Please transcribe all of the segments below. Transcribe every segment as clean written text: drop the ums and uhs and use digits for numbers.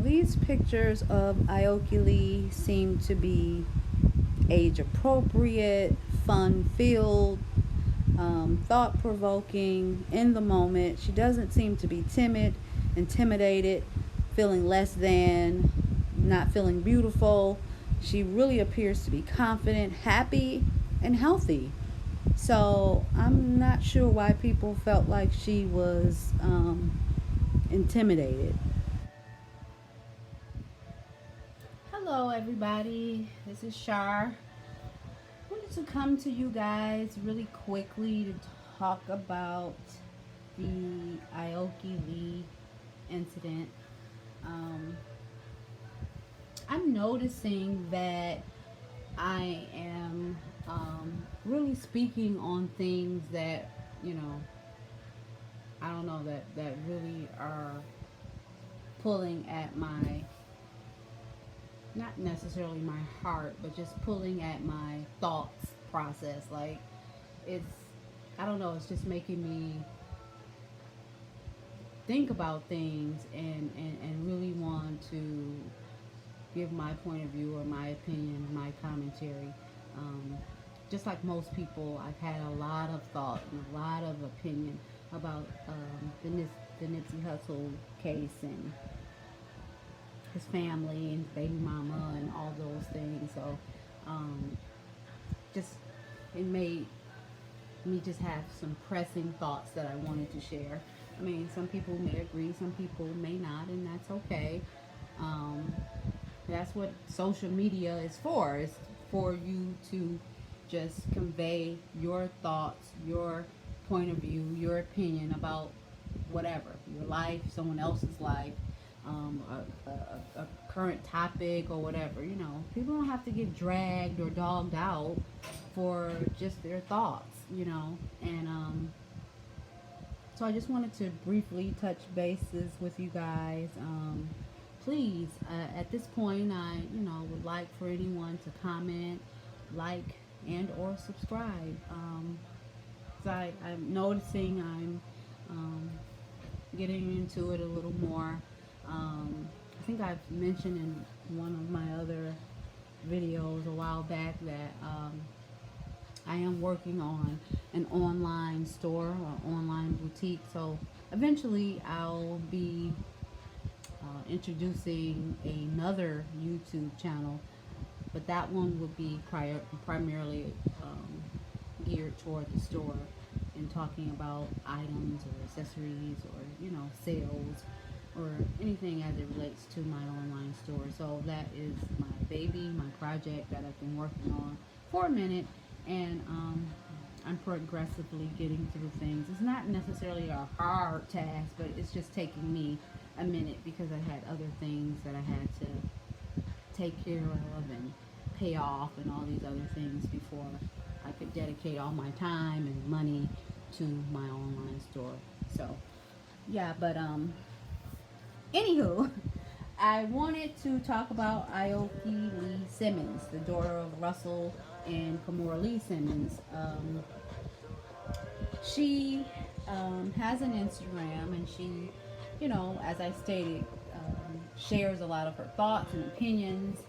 these pictures of Aoki Lee seem to be age appropriate, fun filled, thought provoking, in the moment. She doesn't seem to be timid, intimidated, feeling less than, not feeling beautiful. She really appears to be confident, happy, and healthy. So I'm not sure why people felt like she was intimidated. Hello, everybody. This is Shar. I wanted to come to you guys really quickly to talk about the Aoki Lee incident. Um, I'm noticing that I am really speaking on things that, you know, I don't know, that really are pulling at my, not necessarily my heart, but just pulling at my thoughts process. Like, it's, I don't know, it's just making me think about things and really want to give my point of view or my opinion, my commentary. Um, just like most people, I've had a lot of thought and a lot of opinion about the Nipsey Hussle case and his family and baby mama and all those things. So, um, just it made me just have some pressing thoughts that I wanted to share. I mean, some people may agree, some people may not, and that's okay. Um, that's what social media is for. It's for you to just convey your thoughts, your point of view, your opinion about whatever, your life, someone else's life, a current topic or whatever. You know, people don't have to get dragged or dogged out for just their thoughts, you know. And so I just wanted to briefly touch bases with you guys. Please, at this point, I, you know, would like for anyone to comment, like, and or subscribe. So I'm noticing I'm getting into it a little more. I think I've mentioned in one of my other videos a while back that I am working on an online store or online boutique. So eventually I'll be introducing another YouTube channel, but that one would be primarily geared toward the store and talking about items or accessories or, you know, sales or anything as it relates to my online store. So that is my baby, my project that I've been working on for a minute, and I'm progressively getting through things. It's not necessarily a hard task, but it's just taking me a minute because I had other things that I had to take care of and pay off and all these other things before I could dedicate all my time and money to my online store. So yeah, but anywho, I wanted to talk about Aoki Lee Simmons, the daughter of Russell and Kamora Lee Simmons. She has an Instagram, and she, you know, as I stated, shares a lot of her thoughts and opinions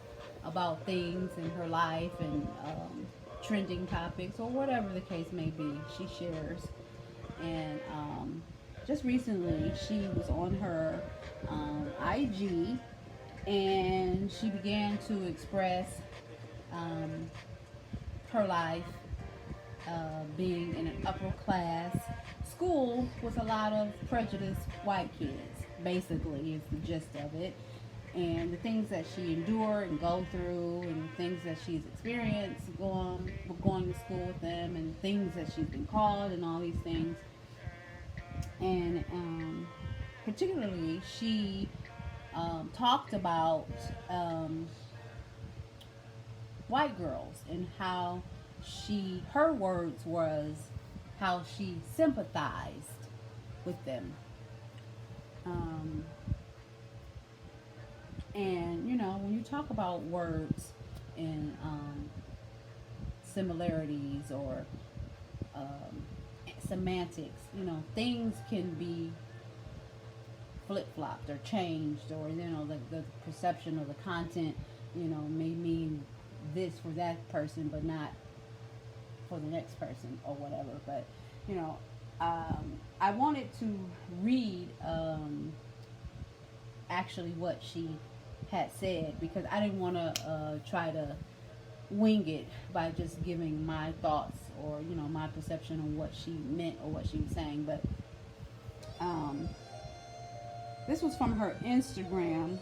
about things in her life and trending topics or whatever the case may be. She shares, and just recently she was on her IG, and she began to express um, her life being in an upper class school with a lot of prejudiced white kids, basically, is the gist of it. And the things that she endured and go through, and the things that she's experienced going to school with them, and things that she's been called, and all these things. And particularly, she talked about white girls and how her words was how she sympathized with them. Um, and you know, when you talk about words and similarities or semantics, you know, things can be flip-flopped or changed, or the perception of the content may mean this for that person but not for the next person or whatever. But you know I wanted to read actually what she had said, because I didn't want to try to wing it by just giving my thoughts or my perception on what she meant or what she was saying. But um, this was from her Instagram,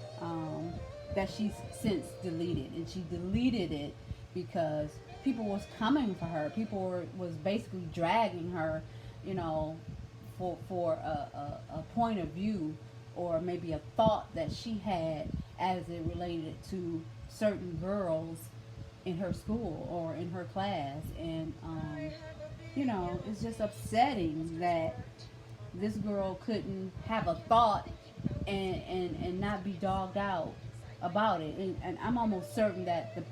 that she's since deleted, and she deleted it because people was coming for her. People was basically dragging her, you know, for a point of view or maybe a thought that she had as it related to certain girls in her school or in her class. And it's just upsetting that this girl couldn't have a thought and not be dogged out about it. And I'm almost certain that the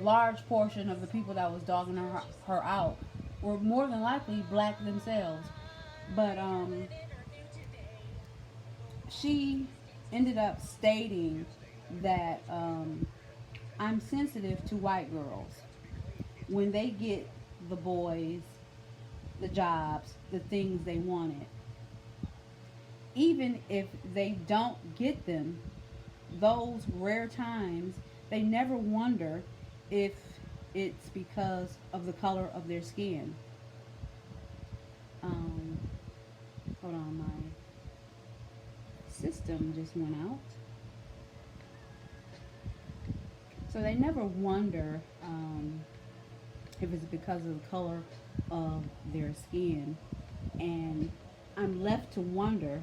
large portion of the people that was dogging her out were more than likely black themselves. But she ended up stating that I'm sensitive to white girls when they get the boys, the jobs, the things they wanted. Even if they don't get them, those rare times, they never wonder if it's because of the color of their skin. Um, Hold on, my system just went out. So they never wonder if it's because of the color of their skin. And I'm left to wonder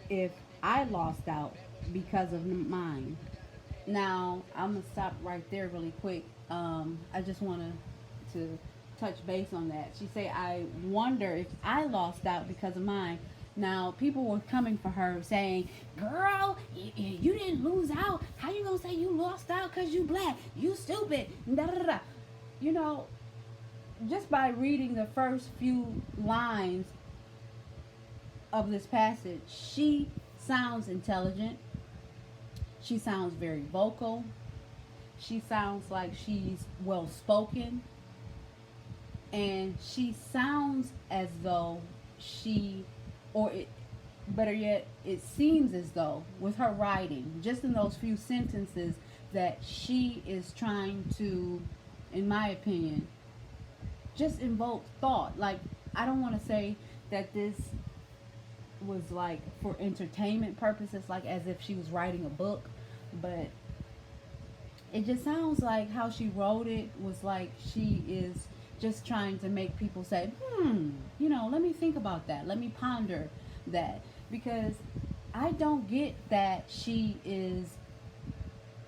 if I lost out because of mine. Now, I'm going to stop right there really quick. I just want to touch base on that. She said, I wonder if I lost out because of mine. Now, people were coming for her saying, girl, you didn't lose out. How you going to say you lost out because you black? You stupid. Da, da, da, da. You know, just by reading the first few lines of this passage, she sounds intelligent. She sounds very vocal. She sounds like she's well spoken. And she sounds as though better yet, it seems as though with her writing, just in those few sentences, that she is trying to, in my opinion, just invoke thought. Like, I don't want to say that this was like for entertainment purposes, like as if she was writing a book, but it just sounds like how she wrote it was like she is just trying to make people say, let me think about that. Let me ponder that. Because I don't get that she is,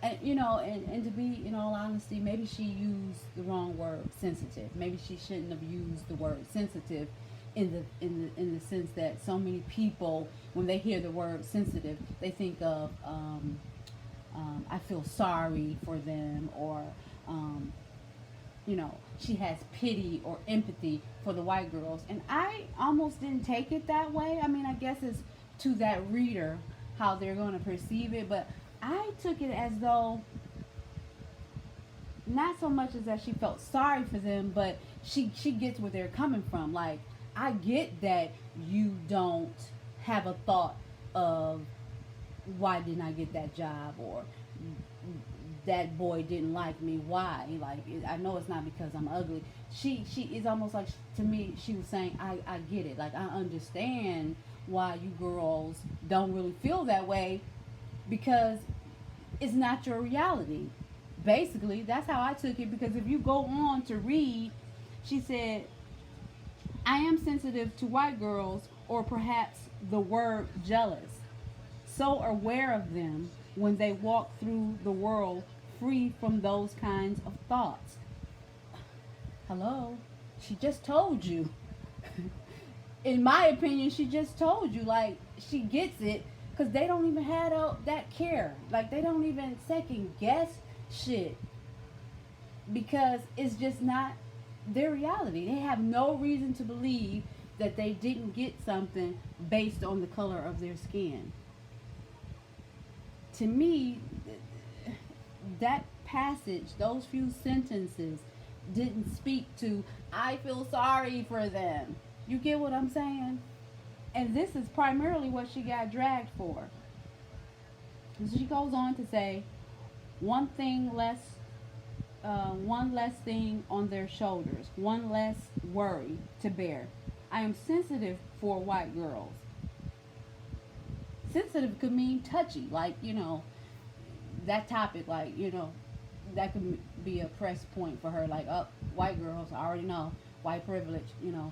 and to be in all honesty, maybe she used the wrong word, sensitive. Maybe she shouldn't have used the word sensitive in the sense that so many people, when they hear the word sensitive, they think of I feel sorry for them, or she has pity or empathy for the white girls. And I almost didn't take it that way. I mean, I guess it's to that reader how they're going to perceive it, but I took it as though not so much as that she felt sorry for them, but she gets where they're coming from. Like, I get that you don't have a thought of why didn't I get that job, or that boy didn't like me. Why? Like, I know it's not because I'm ugly. She is almost like, to me, she was saying, I get it. Like, I understand why you girls don't really feel that way, because it's not your reality. Basically, that's how I took it, because if you go on to read, she said, I am sensitive to white girls, or perhaps the word jealous, so aware of them when they walk through the world free from those kinds of thoughts. Hello? She just told you. In my opinion, she just told you. Like, she gets it, because they don't even have that care. Like, they don't even second guess shit, because it's just not their reality. They have no reason to believe that they didn't get something based on the color of their skin. To me, that passage, those few sentences, didn't speak to, I feel sorry for them. You get what I'm saying? And this is primarily what she got dragged for. She goes on to say, one thing less, one less thing on their shoulders, one less worry to bear. I am sensitive for white girls. Sensitive could mean touchy, like, that topic, like, that could be a press point for her, like, oh, white girls, I already know, white privilege,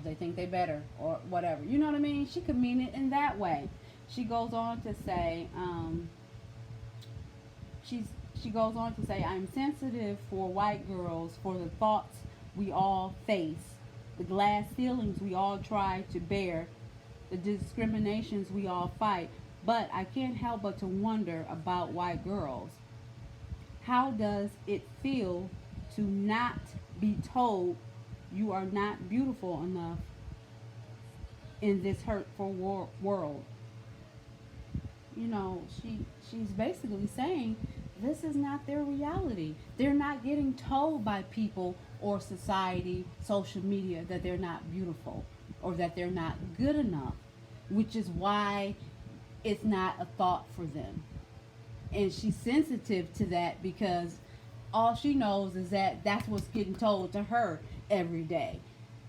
they think they better, or whatever. You know what I mean? She could mean it in that way. She goes on to say, she goes on to say, I'm sensitive for white girls, for the thoughts we all face, the glass ceilings we all try to bear, the discriminations we all fight. But I can't help but to wonder about white girls. How does it feel to not be told you are not beautiful enough in this hurtful world? She's basically saying this is not their reality. They're not getting told by people or society, social media, that they're not beautiful or that they're not good enough, which is why it's not a thought for them. And she's sensitive to that because all she knows is that that's what's getting told to her every day,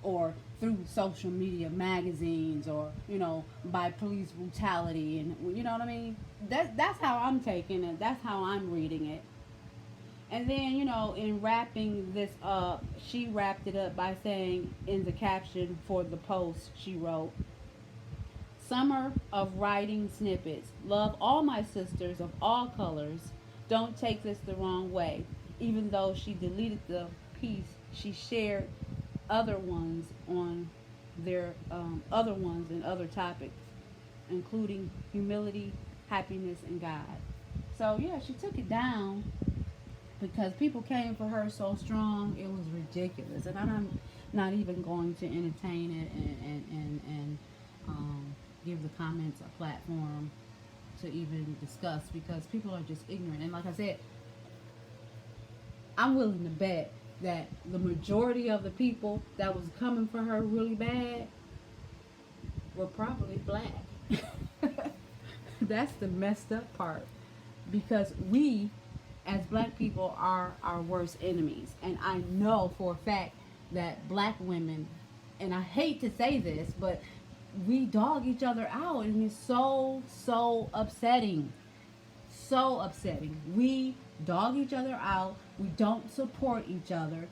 or through social media, magazines, or by police brutality. And you know what I mean? That's how I'm taking it. That's how I'm reading it. And then, in wrapping this up, she wrapped it up by saying in the caption for the post, she wrote, Summer of writing snippets. Love all my sisters of all colors. Don't take this the wrong way. Even though she deleted the piece, she shared other ones on their other ones and other topics, including humility, happiness, and God. So yeah, she took it down because people came for her so strong, it was ridiculous. And I'm not even going to entertain it and give the comments a platform to even discuss, because people are just ignorant. And like I said, I'm willing to bet that the majority of the people that was coming for her really bad were probably black. That's the messed up part, because we as black people are our worst enemies. And I know for a fact that black women, and I hate to say this, but we dog each other out, and it's so upsetting. So upsetting. We dog each other out. We don't support each other.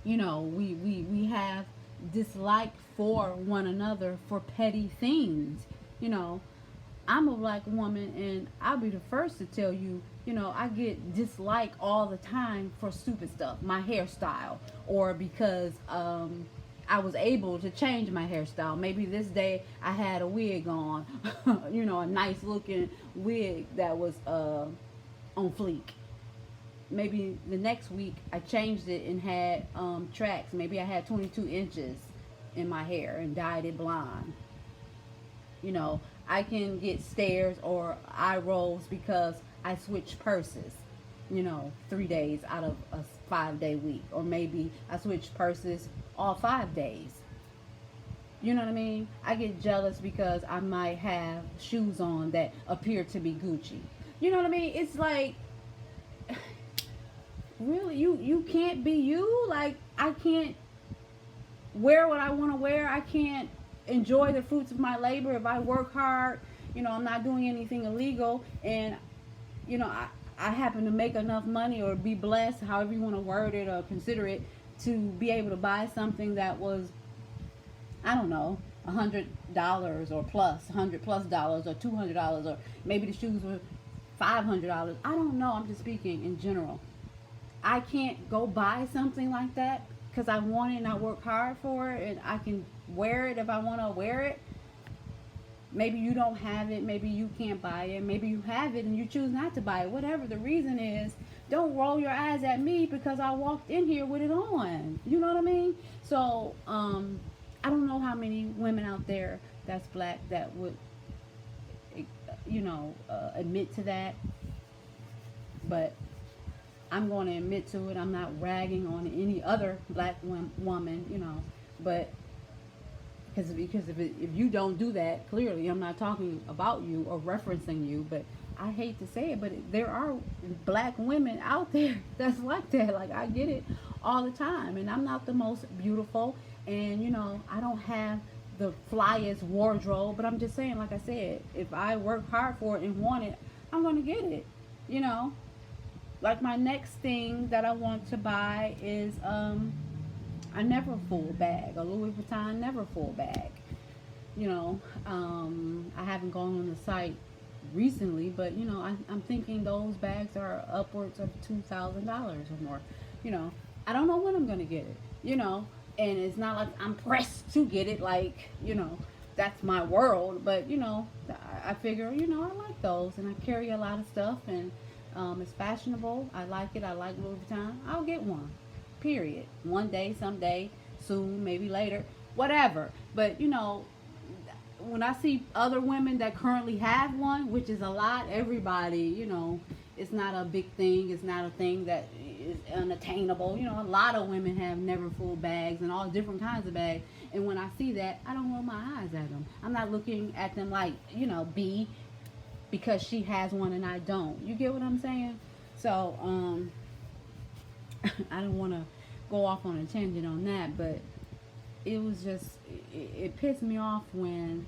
We have dislike for one another for petty things. I'm a black woman, and I'll be the first to tell you, I get dislike all the time for stupid stuff. My hairstyle, or because I was able to change my hairstyle. Maybe this day I had a wig on, a nice looking wig that was on fleek. Maybe the next week I changed it and had tracks. Maybe I had 22 inches in my hair and dyed it blonde. I can get stares or eye rolls because I switch purses, 3 days out of a 5-day week. Or maybe I switch purses all 5 days. You know what I mean? I get jealous because I might have shoes on that appear to be Gucci. You know what I mean? It's like, really, you can't be you? Like, I can't wear what I want to wear. I can't enjoy the fruits of my labor if I work hard. I'm not doing anything illegal, and I happen to make enough money or be blessed, however you want to word it or consider it, to be able to buy something that was, I don't know, $100 or plus, $100+ or $200, or maybe the shoes were $500. I don't know. I'm just speaking in general. I can't go buy something like that because I want it and I work hard for it, and I can wear it if I want to wear it. Maybe you don't have it. Maybe you can't buy it. Maybe you have it and you choose not to buy it. Whatever the reason is, don't roll your eyes at me because I walked in here with it on. You know what I mean? So, I don't know how many women out there that's black that would, admit to that, but I'm going to admit to it. I'm not ragging on any other black woman, but because if you don't do that, clearly I'm not talking about you or referencing you, but I hate to say it, but there are black women out there that's like that. Like, I get it all the time, and I'm not the most beautiful, and I don't have the flyest wardrobe, but I'm just saying, like I said, if I work hard for it and want it, I'm gonna get it. You know, like my next thing that I want to buy is a never full bag, a Louis Vuitton never full bag. I haven't gone on the site recently, but I'm thinking those bags are upwards of $2,000 or more. You know, I don't know when I'm gonna get it. And it's not like I'm pressed to get it. Like that's my world. But I figure I like those, and I carry a lot of stuff, and it's fashionable. I like it. I like Louis Vuitton. I'll get one. Period. One day, someday, soon, maybe later, whatever. But when I see other women that currently have one, which is a lot, everybody, it's not a big thing. It's not a thing that is unattainable. A lot of women have never full bags and all different kinds of bags. And when I see that, I don't roll my eyes at them. I'm not looking at them like, B, because she has one and I don't. You get what I'm saying? So, I don't want to go off on a tangent on that, but it was just, it pissed me off when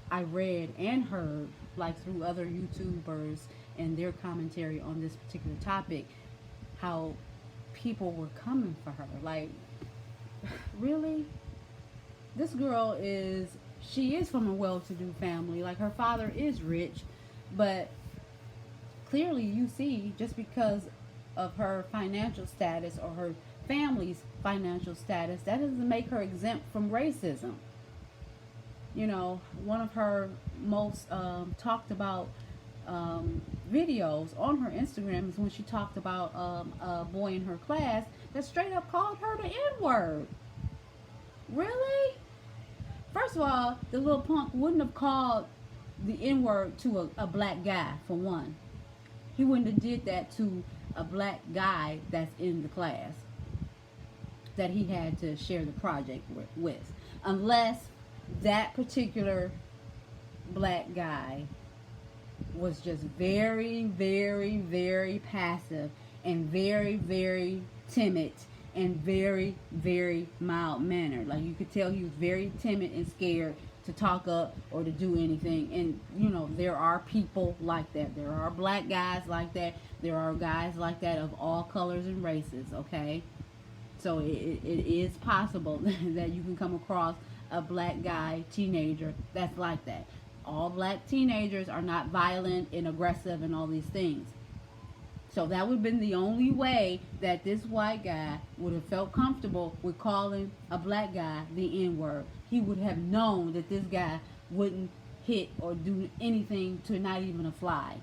I read and heard, like through other YouTubers and their commentary on this particular topic, how people were coming for her. Like, really? This girl she is from a well-to-do family. Like, her father is rich, but clearly you see, just because of her financial status or her family's financial status, that doesn't make her exempt from racism. One of her most talked about videos on her Instagram is when she talked about a boy in her class that straight up called her the N-word. Really? First of all, the little punk wouldn't have called the N-word to a black guy, for one. He wouldn't have did that to a black guy that's in the class that he had to share the project with, unless that particular black guy was just very, very, very passive and very, very timid and very, very mild mannered. Like, you could tell he was very timid and scared to talk up or to do anything. And there are people like that. There are black guys like that. There are guys like that of all colors and races. Okay, so it is possible that you can come across a black guy teenager that's like that. All black teenagers are not violent and aggressive and all these things. So that would have been the only way that this white guy would have felt comfortable with calling a black guy the N-word. He would have known that this guy wouldn't hit or do anything to not even a fly.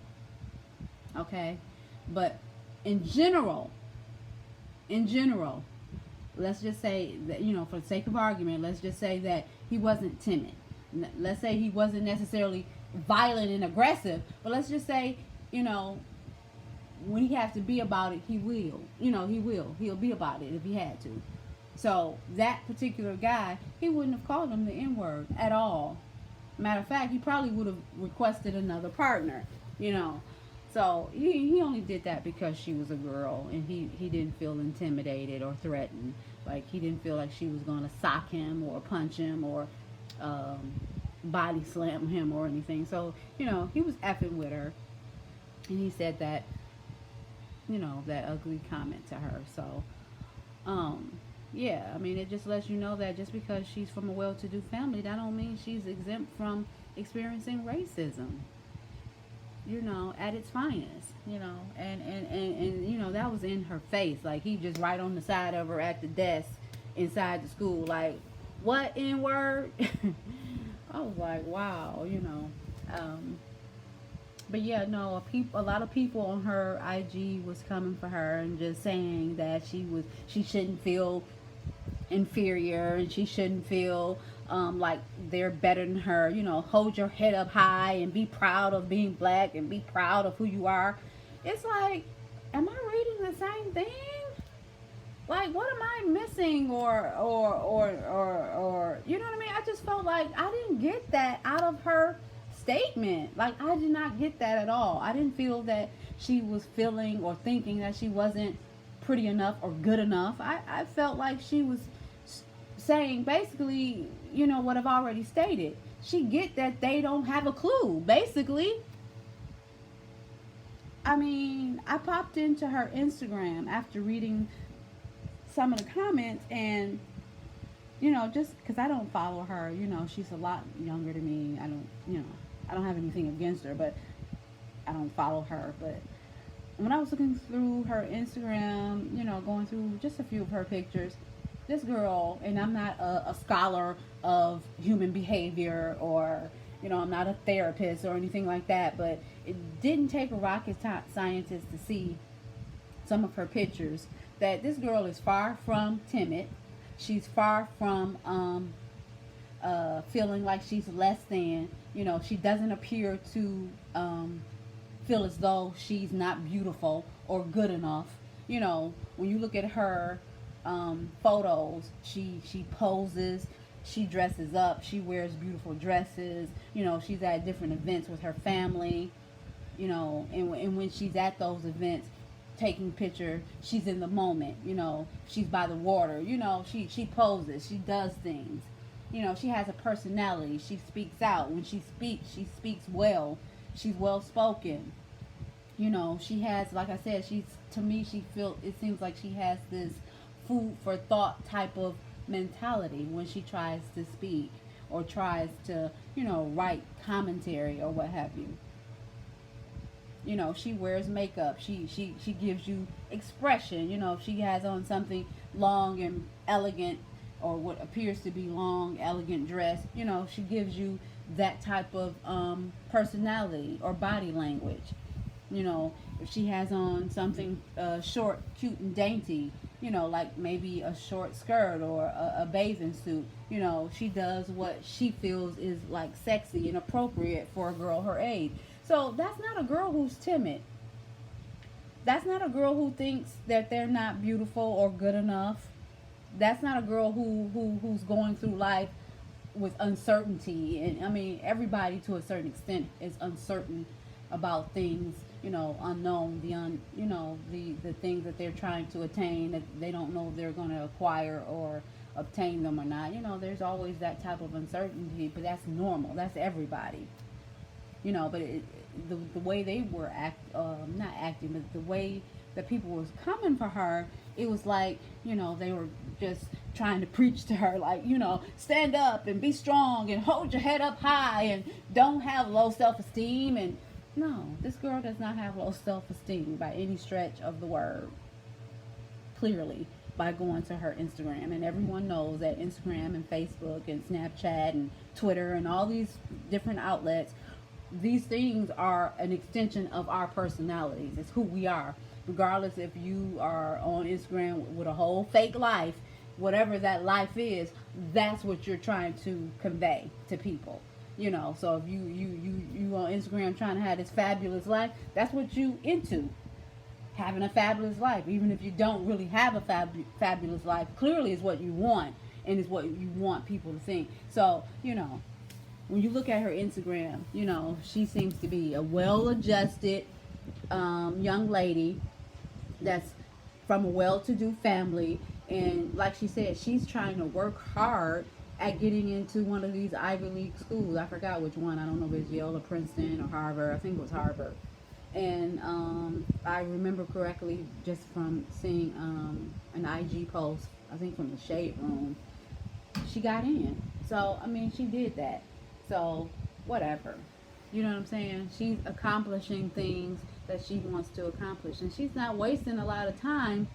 Okay? But in general, let's just say that, for the sake of argument, let's just say that he wasn't timid. Let's say he wasn't necessarily violent and aggressive, but let's just say, when he has to be about it, he will. He'll be about it if he had to. So that particular guy, he wouldn't have called him the N-word at all. Matter of fact, he probably would have requested another partner, So he only did that because she was a girl, and he didn't feel intimidated or threatened. Like, he didn't feel like she was going to sock him or punch him or body slam him or anything. So, he was effing with her. And he said that, that ugly comment to her. So, yeah, I mean, it just lets you know that just because she's from a well-to-do family, that don't mean she's exempt from experiencing racism, at its finest, and that was in her face. Like, he just right on the side of her at the desk inside the school, like, what N-word? I was like, wow, but yeah, no, a lot of people on her IG was coming for her and just saying that she shouldn't feel inferior and she shouldn't feel like they're better than her. Hold your head up high and be proud of being black and be proud of who you are. It's like, am I reading the same thing? Like, what am I missing? Or you know what I mean? I just felt like I didn't get that out of her statement. Like, I did not get that at all. I didn't feel that she was feeling or thinking that she wasn't pretty enough or good enough. I felt like she was saying basically, what I've already stated. She get that they don't have a clue, basically. I mean, I popped into her Instagram after reading some of the comments, and just because I don't follow her, she's a lot younger than me. I don't have anything against her, but I don't follow her. But when I was looking through her Instagram, going through just a few of her pictures, this girl, and I'm not a scholar of human behavior, or I'm not a therapist or anything like that, but it didn't take a rocket scientist to see some of her pictures that this girl is far from timid. She's far from feeling like she's less than. She doesn't appear to feel as though she's not beautiful or good enough. When you look at her photos, she poses, she dresses up, she wears beautiful dresses. She's at different events with her family. And when she's at those events, taking picture, she's in the moment. She's by the water. She poses, she does things. She has a personality. She speaks out. When she speaks well. She's well spoken. She has, like I said, to me, it seems like she has this food for thought type of mentality when she tries to speak or tries to, write commentary or what have you. She wears makeup. She gives you expression. If she has on something long and elegant, or what appears to be long, elegant dress, she gives you that type of personality or body language. If she has on something short, cute, and dainty, like maybe a short skirt or a bathing suit, she does what she feels is like sexy and appropriate for a girl her age. So that's not a girl who's timid. That's not a girl who thinks that they're not beautiful or good enough. That's not a girl who's going through life with uncertainty. And I mean, everybody to a certain extent is uncertain about things, unknown, the things that they're trying to attain, that they don't know if they're going to acquire or obtain them or not. There's always that type of uncertainty, but that's normal. That's everybody. But the way they were not acting, but the way that people was coming for her, it was like, they were just trying to preach to her, like, stand up and be strong and hold your head up high and don't have low self-esteem. And no, this girl does not have low self-esteem by any stretch of the word. Clearly, by going to her Instagram. And everyone knows that Instagram and Facebook and Snapchat and Twitter and all these different outlets, these things are an extension of our personalities. It's who we are. Regardless if you are on Instagram with a whole fake life, whatever that life is, that's what you're trying to convey to people. So if you on Instagram trying to have this fabulous life, that's what you into. Having a fabulous life. Even if you don't really have a fabulous life, clearly is what you want, and is what you want people to think. So, when you look at her Instagram, she seems to be a well-adjusted young lady that's from a well-to-do family. And like she said, she's trying to work hard at getting into one of these Ivy League schools. I forgot which one. I don't know if it's Yale or Princeton or Harvard. I think it was Harvard. And I remember correctly just from seeing an IG post, I think from the Shade Room, she got in. So, I mean, she did that. So, whatever. You know what I'm saying? She's accomplishing things that she wants to accomplish. And she's not wasting a lot of time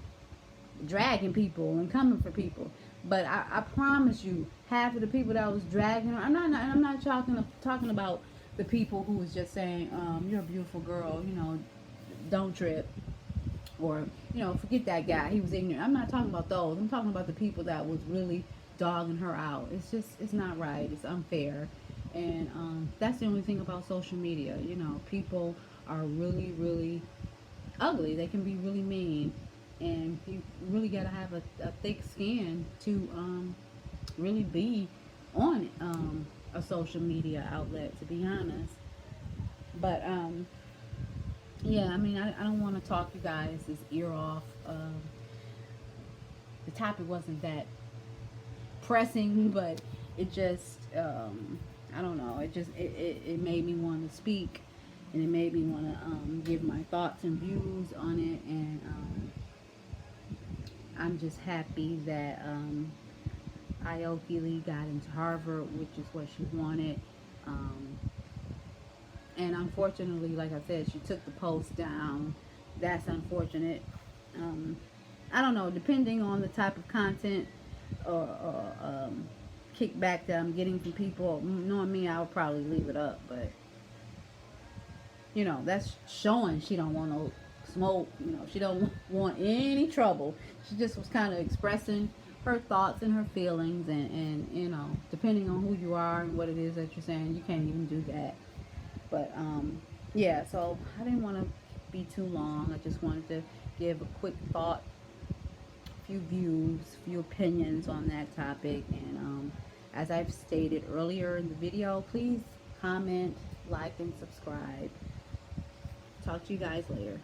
dragging people and coming for people. But I promise you, half of the people that was dragging her, I'm not talking about the people who was just saying, you're a beautiful girl, don't trip. or, you know, forget that guy, he was ignorant. I'm not talking about those. I'm talking about the people that was really dogging her out. It's just, it's not right. It's unfair. And that's the only thing about social media. You know, people are really, really ugly. They can be really mean. And you really got to have a thick skin to really be on a social media outlet, to be honest. But yeah, I mean, I don't want to talk you guys' ear off. The topic wasn't that pressing, but it just, I don't know, it made me want to speak, and it made me want to give my thoughts and views on it. And I'm just happy that Aoki got into Harvard, which is what she wanted. Um, and unfortunately, like I said, she took the post down. That's unfortunate. Um, I don't know, depending on the type of content or kickback that I'm getting from people, knowing me, I would probably leave it up. But you know, that's showing she don't want no smoke. You know, she don't want any trouble. She just was kind of expressing her thoughts and her feelings, and you know, depending on who you are and what it is that you're saying, you can't even do that. But yeah, so I didn't want to be too long. I just wanted to give a quick thought, few views, few opinions on that topic. And as I've stated earlier in the video, please comment, like, and subscribe. Talk to you guys later.